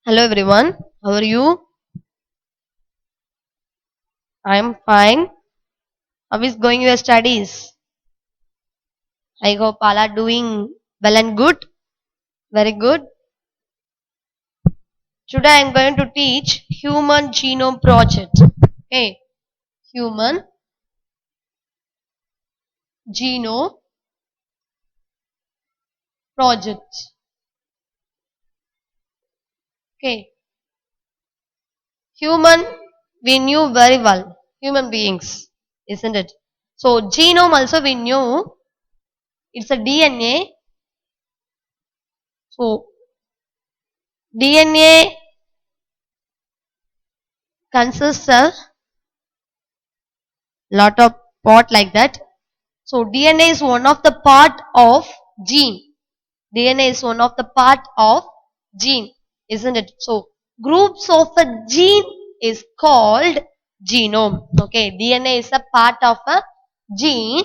Hello everyone, how are you? I am fine. How is going your studies? I hope all are doing well and good. Very good. Today I am going to teach Human Genome Project. Okay, Human Genome Project. Okay, human we knew very well. Human beings, isn't it? So genome also we knew it's a DNA. So DNA consists of lot of part like that. So DNA is one of the part of gene. DNA is one of the part of gene, isn't it? So groups of a gene is called genome. Okay, DNA is a part of a gene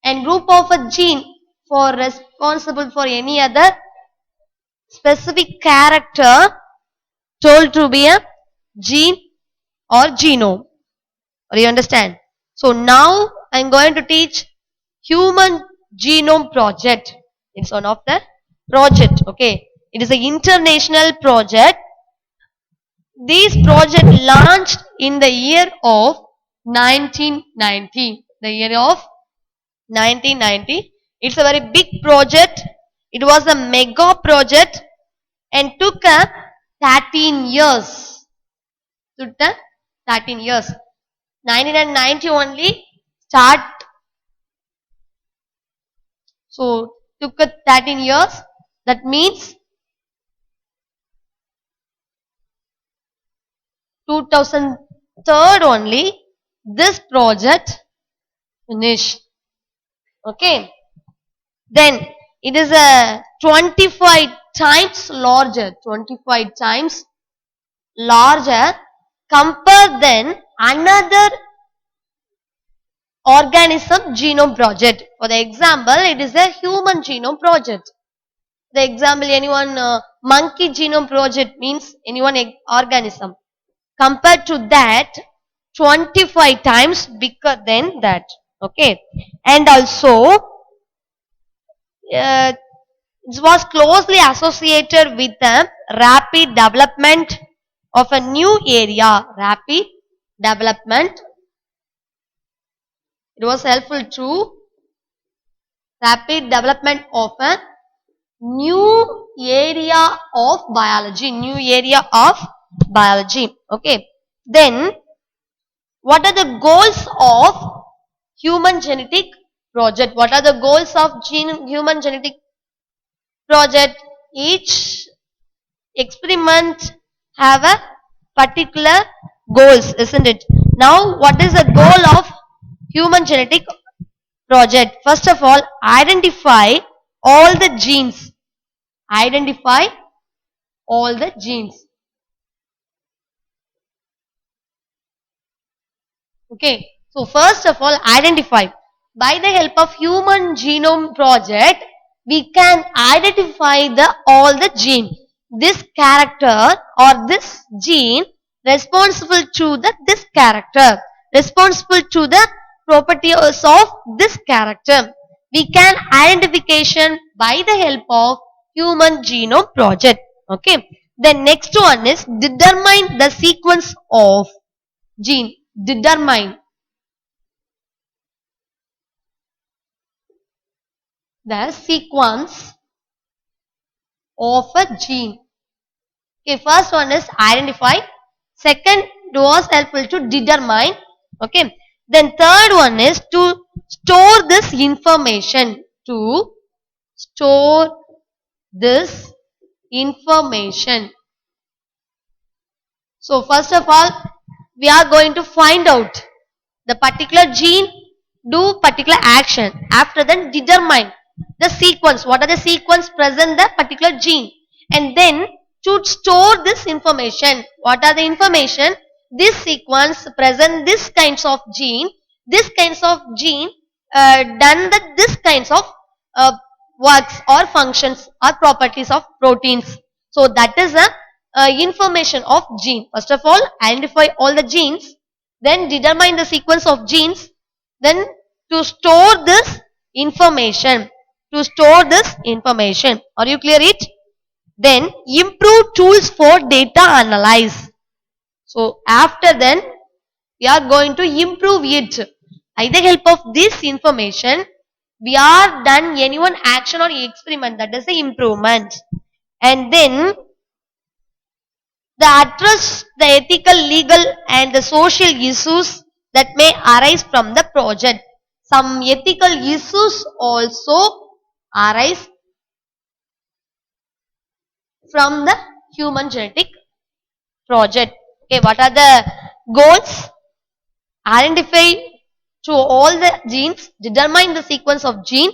and group of a gene for responsible for any other specific character told to be a gene or genome. Or you understand? So now I'm going to teach Human Genome Project. It's one of the project. Okay. It is an international project. This project launched in the year of 1990. The year of 1990. It's a very big project. It was a mega project and took a 13 years. Took a 13 years. 1990 only start. So took a 13 years. That means 2003 only this project finished. Okay. Then it is a 25 times larger. 25 times larger compared than another organism genome project. For the example, it is a human genome project. The example, anyone monkey genome project means anyone organism. Compared to that, 25 times bigger than that. Okay. And also, it was closely associated with the rapid development of a new area. Rapid development. It was helpful to rapid development of a new area of biology. New area of biology. Okay. Then, what are the goals of human genetic project? What are the goals of human genetic project? Each experiment have a particular goals, isn't it? Now, what is the goal of human genetic project? First of all, identify all the genes. Identify all the genes. Okay. So first of all, identify. By the help of human genome project, we can identify all the gene. This character or this gene responsible to this character, responsible to the properties of this character. We can identification by the help of human genome project. Okay. The next one is determine the sequence of gene. Determine the sequence of a gene. Okay, first one is identify. Second was helpful to determine. Okay. Then third one is to store this information. To store this information. So first of all, we are going to find out the particular gene, do particular action. After that, determine the sequence. What are the sequence present the particular gene? And then to store this information. What are the information? This sequence present this kinds of gene. This kinds of gene done this kinds of uh, works or functions or properties of proteins. So that is a information of gene. First of all, identify all the genes, then determine the sequence of genes, then to store this information. To store this information. Are you clear it? Then improve tools for data analyze. So after then, we are going to improve it. By the help of this information, we are done any one action or experiment, that is the improvement. And then the address the ethical, legal and the social issues that may arise from the project. Some ethical issues also arise from the human genetic project. Okay, what are the goals? Identify to all the genes, determine the sequence of gene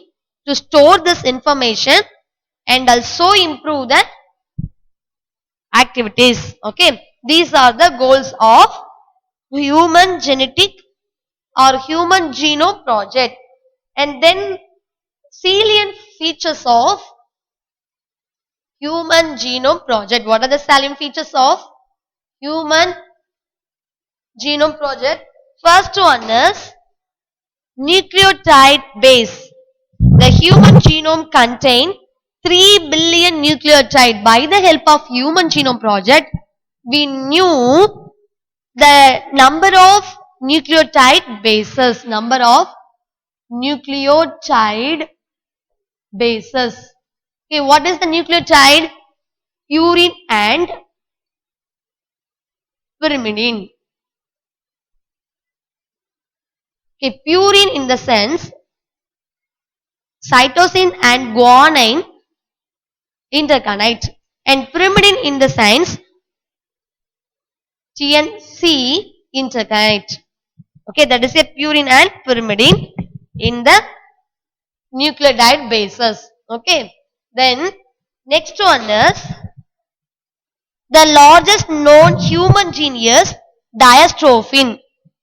to store this information and also improve the activities. Okay, these are the goals of human genetic or human genome project. And then salient features of human genome project. What are the salient features of human genome project? First one is nucleotide base. The human genome contains 3 billion nucleotide. By the help of human genome project, we knew the number of nucleotide bases. Number of nucleotide bases. Okay, what is the nucleotide? Purine and pyrimidine. Okay, purine in the sense cytosine and guanine interconnect, and pyrimidine in the sense TNC interconnect. Okay, that is a purine and pyrimidine in the nucleotide bases. Okay, then next one is the largest known human gene is dystrophin.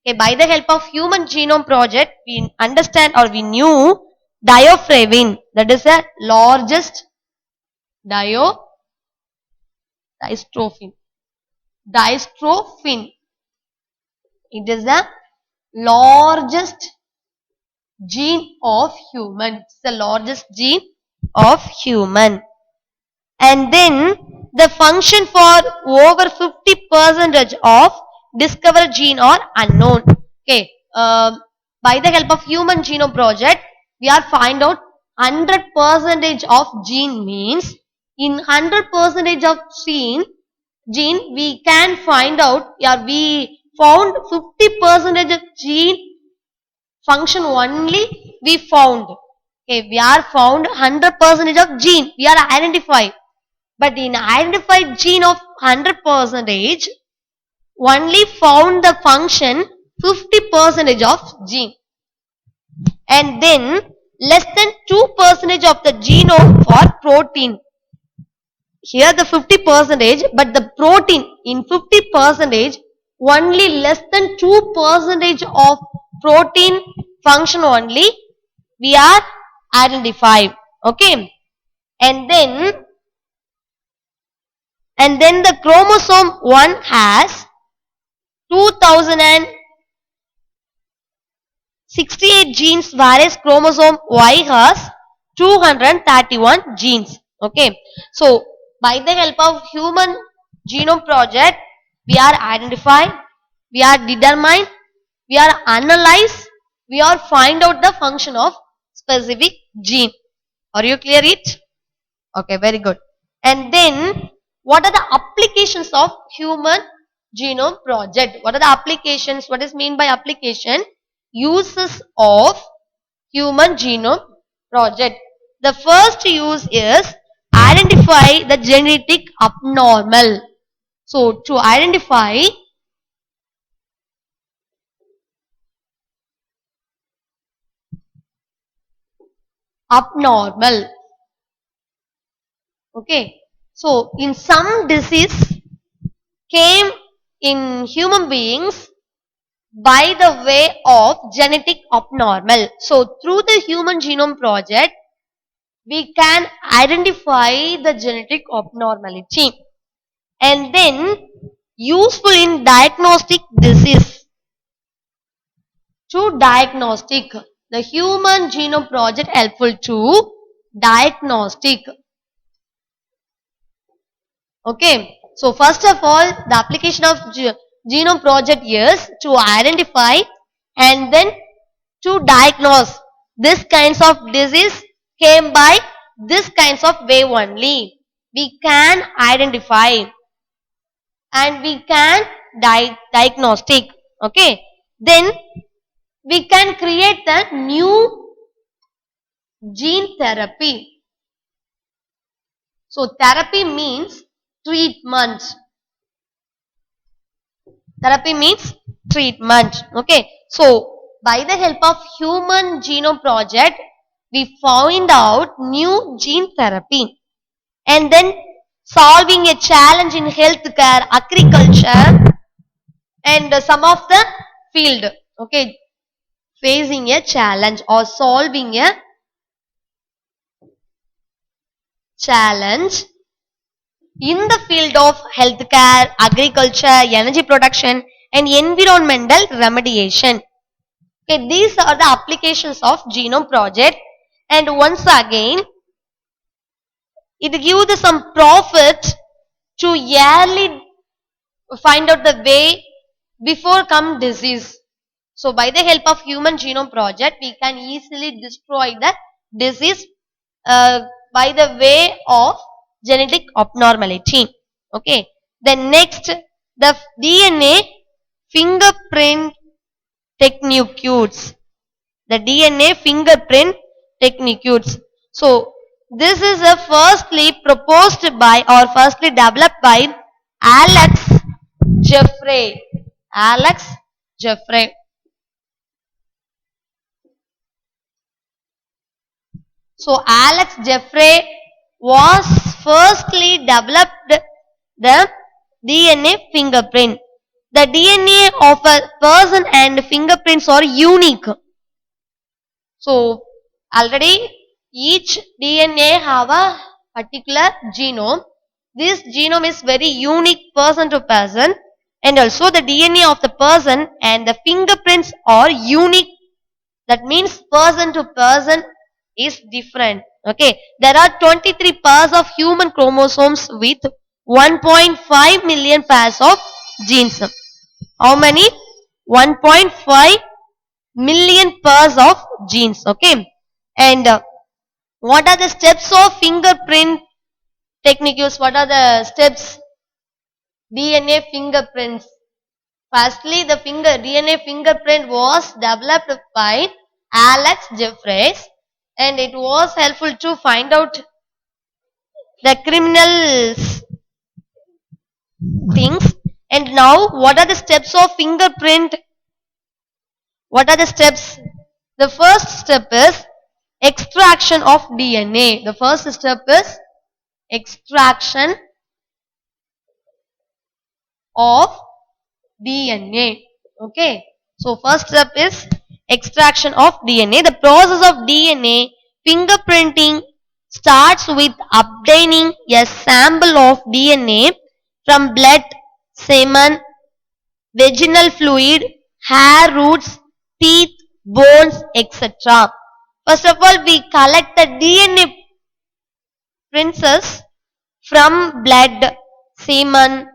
Okay, by the help of human genome project, we understand or we knew dystrophin. That is the largest dystrophin. Dystrophin. It is the largest gene of human. It's the largest gene of human. And then the function for over 50% of discovered gene are unknown. Okay. By the help of human genome project, we are find out 100% of gene means in 100% of gene we can find out, we found 50% of gene function only we found. Okay, we are found 100% of gene we are identified. But in identified gene of 100%, only found the function 50% of gene. And then less than 2% of the genome for protein. Here the 50%, but the protein in 50%, only less than 2% of protein function only we are identified. Okay. And then the chromosome 1 has 2068 genes, whereas chromosome Y has 231 genes. Okay. So, by the help of human genome project, we are identified, we are determined, we are analyze, we are find out the function of specific gene. Are you clear it? Okay, very good. And then what are the applications of human genome project? What are the applications? What is mean by application? Uses of human genome project. The first use is identify the genetic abnormal. So to identify abnormal. Okay. So in some disease came in human beings by the way of genetic abnormal. So through the human genome project, we can identify the genetic abnormality. and then useful in diagnostic disease. To diagnostic, the Human Genome Project helpful to diagnostic. Okay, so first of all, the application of Genome Project is to identify and then to diagnose this kinds of disease came by this kinds of way only. We can identify and we can diagnostic. Okay, then we can create the new gene therapy. So therapy means treatment. Therapy means treatment. Okay. So by the help of Human Genome Project, we found out new gene therapy and then solving a challenge in healthcare, agriculture and some of the field. Okay. Facing a challenge or solving a challenge in the field of healthcare, agriculture, energy production and environmental remediation. Okay, these are the applications of Genome Project, and once again it gives some profit to yearly find out the way before come disease. So by the help of Human Genome Project we can easily destroy the disease by the way of genetic abnormality. Okay. Then next, the DNA fingerprint techniques. The DNA fingerprint techniques. So this is a firstly proposed by or firstly developed by Alex Jeffrey. Alex Jeffrey. So Alex Jeffrey was firstly developed the DNA fingerprint. The DNA of a person and fingerprints are unique. So already each DNA have a particular genome. This genome is very unique person to person, and also the DNA of the person and the fingerprints are unique. That means person to person is different. Okay. There are 23 pairs of human chromosomes with 1.5 million pairs of genes. How many? 1.5 million pairs of genes. Okay. And what are the steps of fingerprint techniques? What are the steps? DNA fingerprints. Firstly, the DNA fingerprint was developed by Alex Jeffreys, and it was helpful to find out the criminals things. And now, what are the steps of fingerprint? What are the steps? The first step is extraction of DNA. The first step is extraction of DNA. Okay. So first step is extraction of DNA. The process of DNA fingerprinting starts with obtaining a sample of DNA from blood, semen, vaginal fluid, hair roots, teeth, bones, etc. First of all, we collect the DNA prints from blood, semen,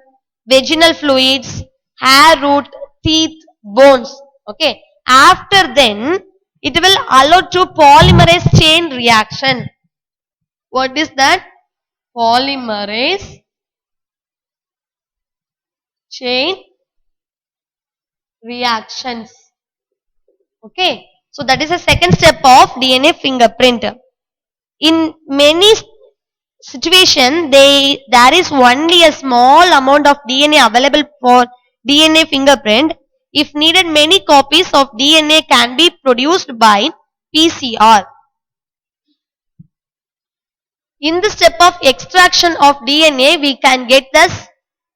vaginal fluids, hair root, teeth, bones. Okay. After then, it will allow to polymerase chain reaction. What is that? Polymerase chain reactions. Okay. So that is the second step of DNA fingerprint. In many situation, there is only a small amount of DNA available for DNA fingerprint. If needed, many copies of DNA can be produced by PCR. In the step of extraction of DNA, we can get this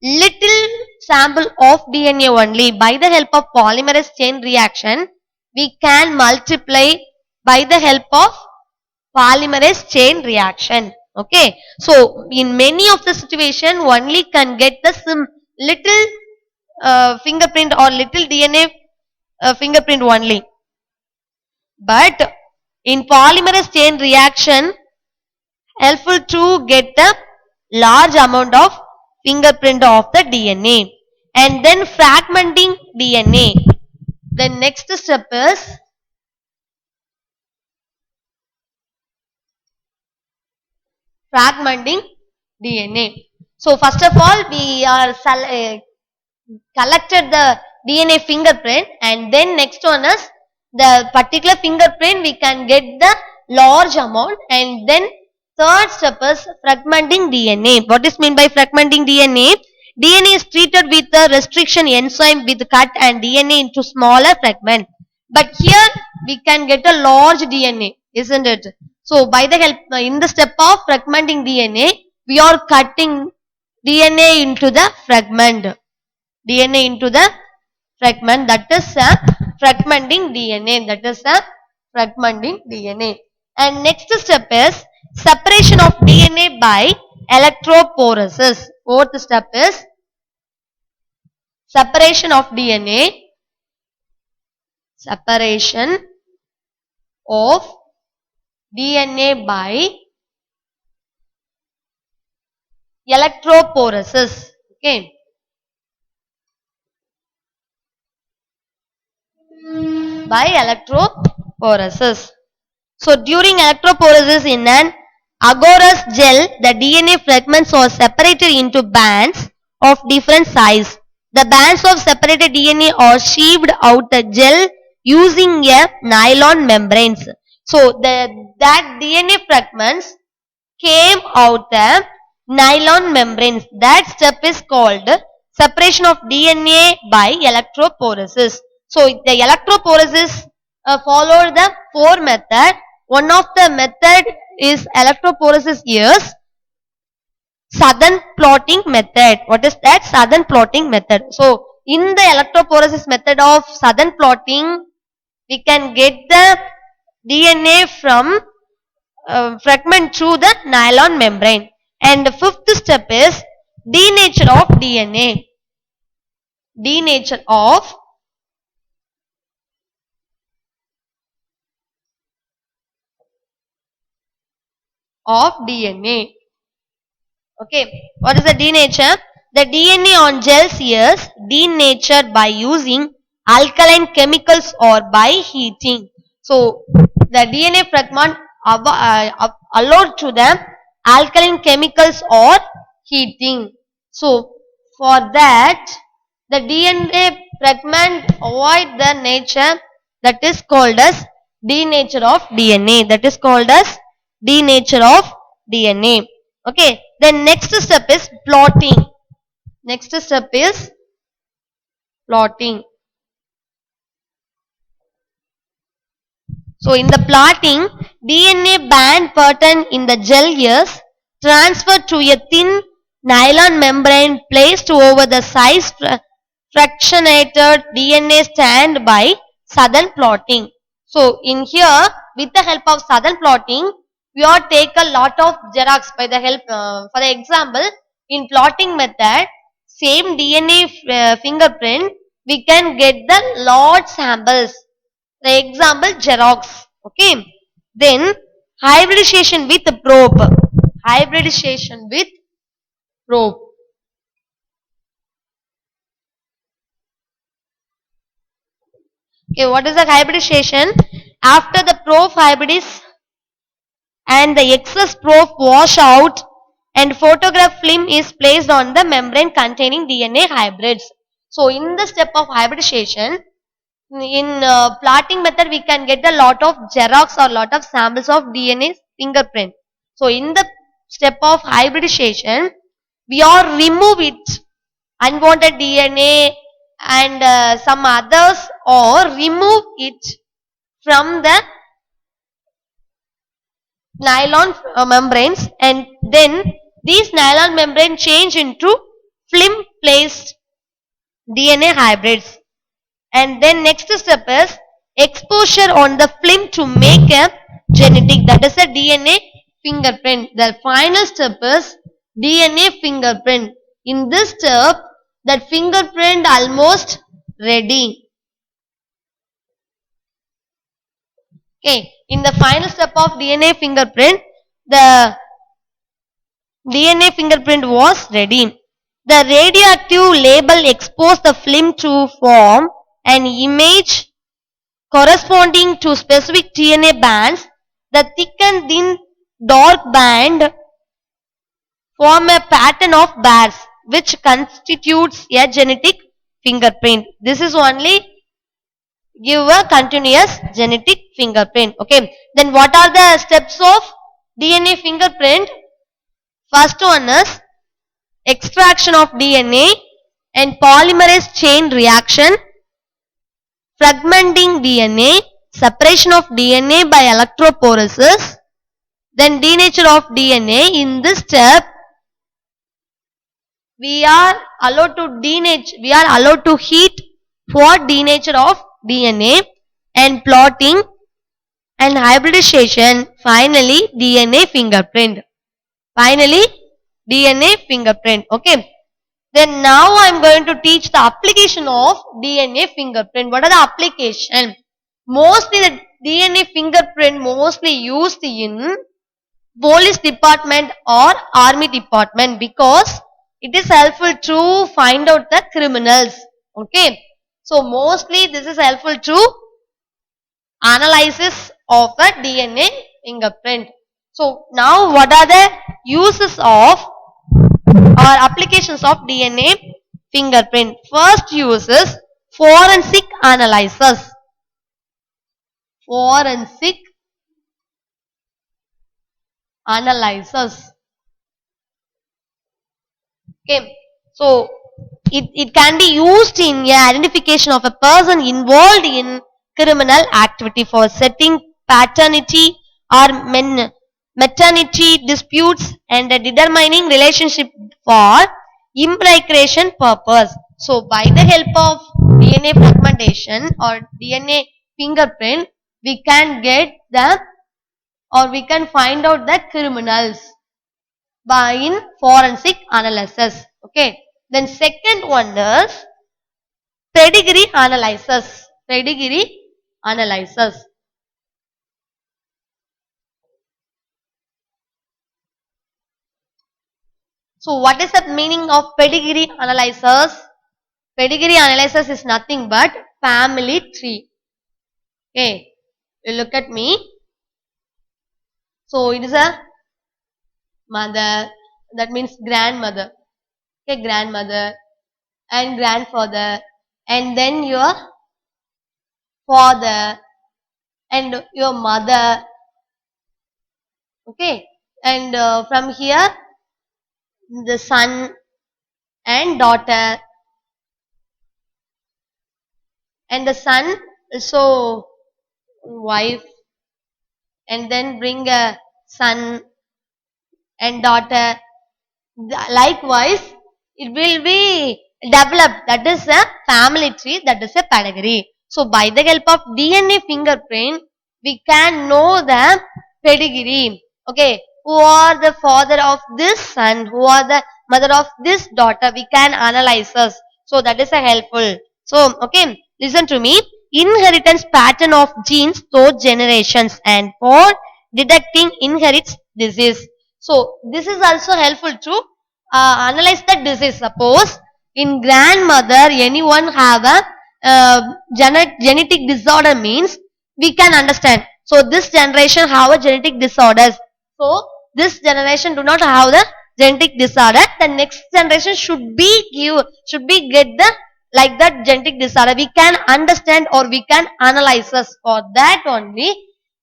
little sample of DNA only. By the help of polymerase chain reaction, we can multiply by the help of polymerase chain reaction. Okay. So in many of the situation only can get the little fingerprint or little DNA fingerprint only. But in polymerase chain reaction helpful to get the large amount of fingerprint of the DNA. And then fragmenting DNA. The next step is fragmenting DNA. So first of all, we are collected the DNA fingerprint, and then next one is the particular fingerprint we can get the large amount, and then third step is fragmenting DNA. What is meant by fragmenting DNA? DNA is treated with the restriction enzyme with cut and DNA into smaller fragments. But here we can get a large DNA, isn't it? So by the help in the step of fragmenting DNA, we are cutting DNA into the fragment. DNA into the fragment, that is a fragmenting DNA. That is a fragmenting DNA. And next step is separation of DNA by electrophoresis. Fourth step is separation of DNA. Separation of DNA by electrophoresis. Okay. By electrophoresis. So during electrophoresis in an agarose gel, the DNA fragments are separated into bands of different size. The bands of separated DNA are sheaved out the gel using a nylon membranes. So that DNA fragments came out the nylon membranes. That step is called separation of DNA by electrophoresis. So the electrophoresis followed the four method. One of the method is electrophoresis is Southern plotting method. What is that? Southern plotting method. So in the electrophoresis method of Southern plotting, we can get the DNA from fragment through the nylon membrane. And the fifth step is denature of DNA. Denature of DNA. Okay, what is the denature? The DNA on gels is denatured by using alkaline chemicals or by heating. So the DNA fragment allowed to the alkaline chemicals or heating. So for that the DNA fragment avoid the nature, that is called as denature of DNA. That is called as denature of DNA. Okay. Then next step is plotting. Next step is plotting. So in the plotting, DNA band pattern in the gel is transferred to a thin nylon membrane placed over the size fractionated DNA stand by Southern plotting. So in here, with the help of Southern plotting, we are take a lot of xerox by the help, for the example, in plotting method, same DNA fingerprint, we can get the large samples. The example, xerox. Okay. Then hybridization with probe. Hybridization with probe. Okay, what is the hybridization? After the probe hybridize and the excess probe wash out and photograph film is placed on the membrane containing DNA hybrids. So in the step of hybridization, in plotting method we can get a lot of xerox or lot of samples of DNA fingerprint. So in the step of hybridization, we are remove it unwanted DNA and some others, or remove it from the nylon membranes, and then these nylon membrane change into film placed DNA hybrids. And then next step is exposure on the film to make a genetic, that is a DNA fingerprint. The final step is DNA fingerprint. In this step, that fingerprint almost ready. Okay, in the final step of DNA fingerprint, the DNA fingerprint was ready. The radioactive label exposed the film to form an image corresponding to specific DNA bands. The thick and thin dark band form a pattern of bars which constitutes a genetic fingerprint. This is only give a continuous genetic fingerprint. Okay. Then what are the steps of DNA fingerprint? First one is extraction of DNA and polymerase chain reaction, fragmenting DNA, separation of DNA by electrophoresis, then denature of DNA. In this step, we are allowed to heat for denature of DNA and plotting and hybridization. Finally, DNA fingerprint. Okay. Then now I am going to teach the application of DNA fingerprint. What are the application? Mostly the DNA fingerprint mostly used in police department or army department because it is helpful to find out the criminals. Okay. So mostly this is helpful to analysis of a DNA fingerprint. So now what are the uses of or applications of DNA fingerprint? First use is forensic analysis. Forensic analysis. Okay. So it can be used in identification of a person involved in criminal activity for setting paternity or maternity disputes and determining relationship for implication purpose. So by the help of DNA fragmentation or DNA fingerprint, we can get the or we can find out the criminals by in forensic analysis. Okay. Then second one is pedigree analysis. Pedigree analysis. So what is the meaning of pedigree analysis? Pedigree analysis is nothing but family tree. Okay. You look at me. So it is a mother, that means grandmother. Okay, grandmother and grandfather, and then your father and your mother. Okay, and from here the son and daughter, and the son also wife, and then bring a son and daughter. Likewise, it will be developed. That is a family tree. That is a pedigree. So by the help of DNA fingerprint, we can know the pedigree. Okay, who are the father of this son? Who are the mother of this daughter? We can analyze us. So that is a helpful. So okay, listen to me. Inheritance pattern of genes through generations and for detecting inherits disease. So this is also helpful to analyze the disease. Suppose in grandmother anyone have a genetic disorder means we can understand. So this generation have a genetic disorders. So this generation do not have the genetic disorder. The next generation should be get the like that genetic disorder. We can understand or we can analyze us. For that only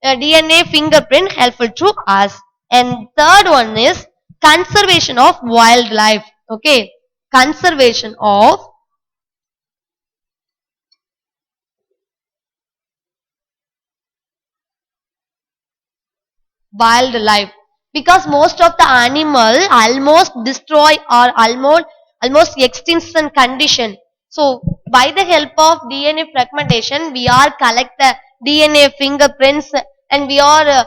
DNA fingerprint helpful to us. And third one is conservation of wildlife. Okay, conservation of wildlife, because most of the animal almost destroy or almost extinction condition. So by the help of DNA fragmentation, we are collect the DNA fingerprints and we are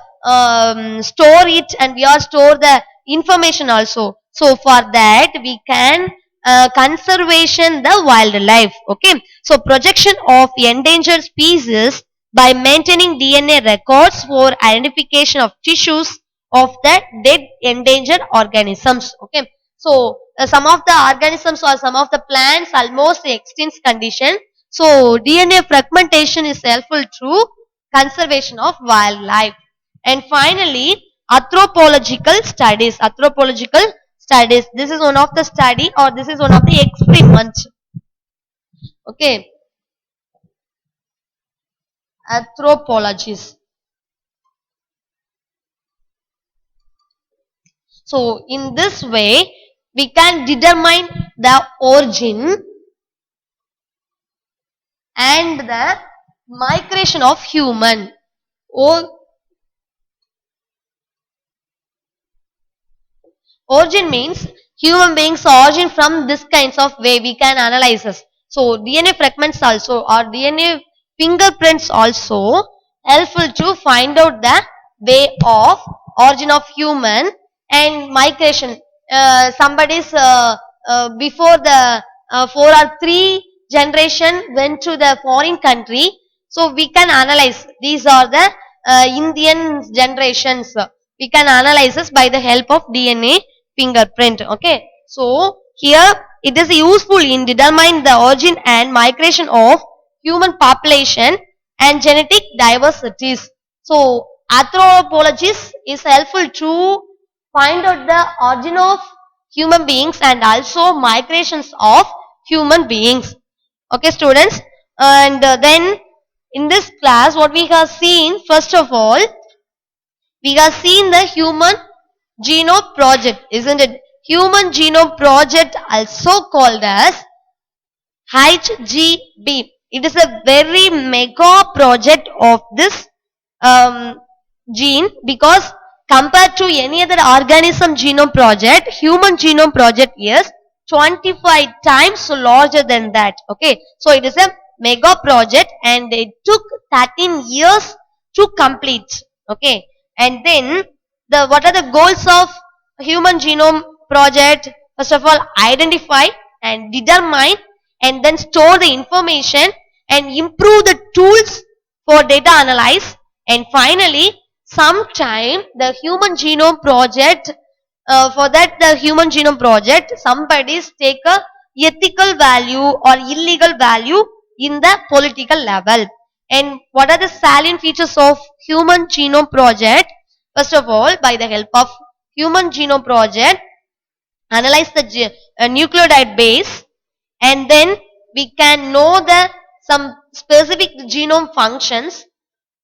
store it, and we are store the information also. So for that we can conservation the wildlife. Okay, so projection of endangered species by maintaining DNA records for identification of tissues of the dead endangered organisms. Okay, so some of the organisms or some of the plants almost extinct condition. So DNA fragmentation is helpful to conservation of wildlife. And finally, anthropological studies. Anthropological studies. This is one of the study, or this is one of the experiments. Okay, anthropologists. So in this way, we can determine the origin and the migration of human. Origin means human beings origin from this kinds of way we can analyze this. So DNA fragments also, or DNA fingerprints also helpful to find out the way of origin of human and migration. Somebody's before the 4 or 3 generation went to the foreign country. So we can analyze these are the Indian generations. We can analyze this by the help of DNA fingerprint. Okay, so here it is useful in determining the origin and migration of human population and genetic diversities. So anthropologists is helpful to find out the origin of human beings and also migrations of human beings. Okay, students, and then in this class what we have seen, first of all we have seen the human genome project, isn't it? Human genome project, also called as HGB. It is a very mega project of this gene, because compared to any other organism genome project, human genome project is 25 times larger than that. Okay, so it is a mega project and it took 13 years to complete. Okay, and then the what are the goals of human genome project? First of all, identify and determine and then store the information and improve the tools for data analysis. And finally, sometime the human genome project, for that the human genome project, somebody's take a ethical value or illegal value in the political level. And what are the salient features of human genome project? First of all, by the help of human genome project, analyze the nucleotide base, and then we can know the some specific genome functions.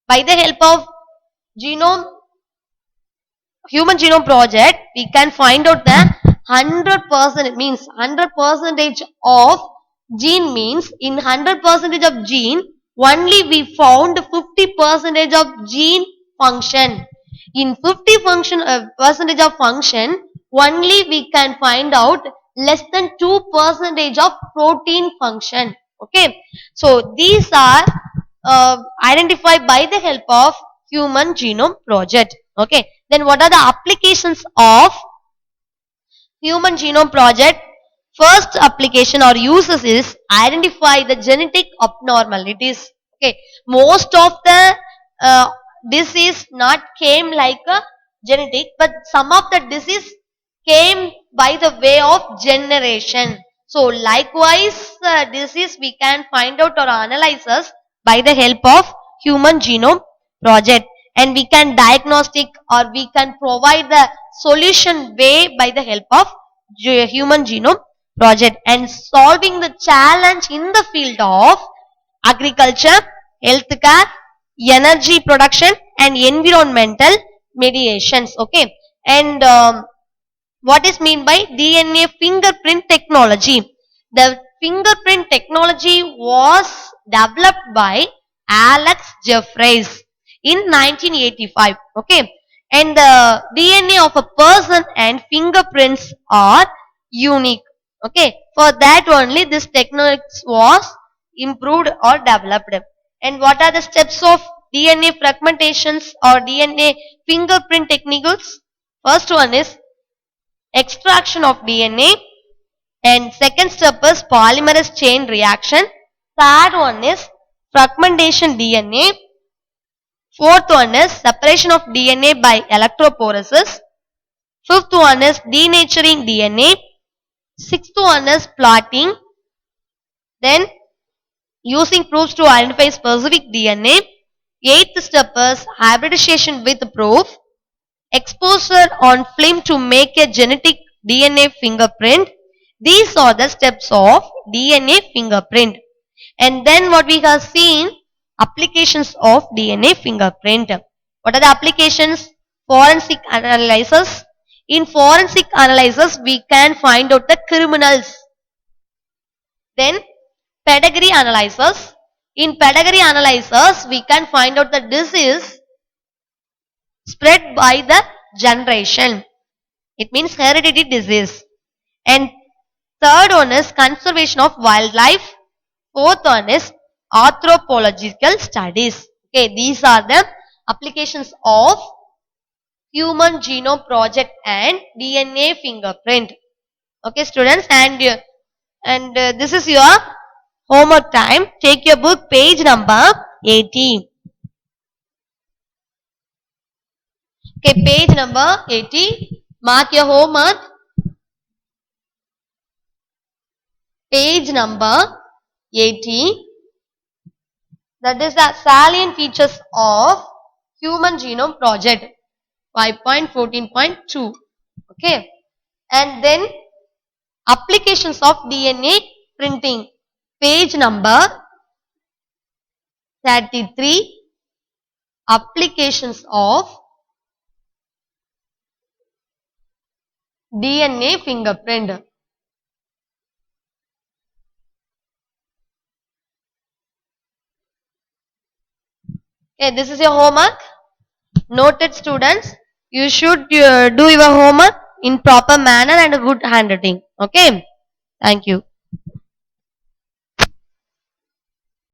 By the help of genome human genome project, we can find out the 100%, it means 100% of gene, means in 100% of gene only we found 50% of gene function. In 50 function percentage of function only we can find out less than 2% of protein function. Okay, so these are identified by the help of human genome project. Okay, then what are the applications of human genome project? First application or uses is identify the genetic abnormalities. Okay, most of the disease not came like a genetic, but some of the disease came by the way of generation. So likewise disease we can find out or analyze us by the help of human genome project, and we can diagnostic or we can provide the solution way by the help of human genome project, and solving the challenge in the field of agriculture, healthcare, energy production and environmental mediations. Okay, and what is mean by DNA fingerprint technology? The fingerprint technology was developed by Alex Jeffreys in 1985. Okay, and the DNA of a person and fingerprints are unique. Okay, for that only this technology was improved or developed. And what are the steps of DNA fragmentations or DNA fingerprint techniques. First one is extraction of DNA, and second step is polymerase chain reaction. Third one is fragmentation DNA. Fourth one is separation of DNA by electrophoresis. Fifth one is denaturing DNA. Sixth one is plotting. Then using proofs to identify specific DNA. Eighth step is hybridization with proof. Exposure on film to make a genetic DNA fingerprint. These are the steps of DNA fingerprint. And then what we have seen, applications of DNA fingerprint. What are the applications? Forensic analysis. In forensic analysis, we can find out the criminals. Then pedigree analysis. In pedigree analysis, we can find out the disease spread by the generation. It means hereditary disease. And third one is conservation of wildlife. Fourth one is anthropological studies. Okay, these are the applications of Human Genome Project and DNA fingerprint. Okay, students, and this is your homework time. Take your book, page number 80. Okay, page number 80. Mark your homework. Page number 80. That is the salient features of Human Genome Project 5.14.2. Okay. And then applications of DNA printing. Page number 33. Applications of DNA fingerprint. Okay, this is your homework. Noted, students. You should do your homework in proper manner and good handwriting. Okay. Thank you.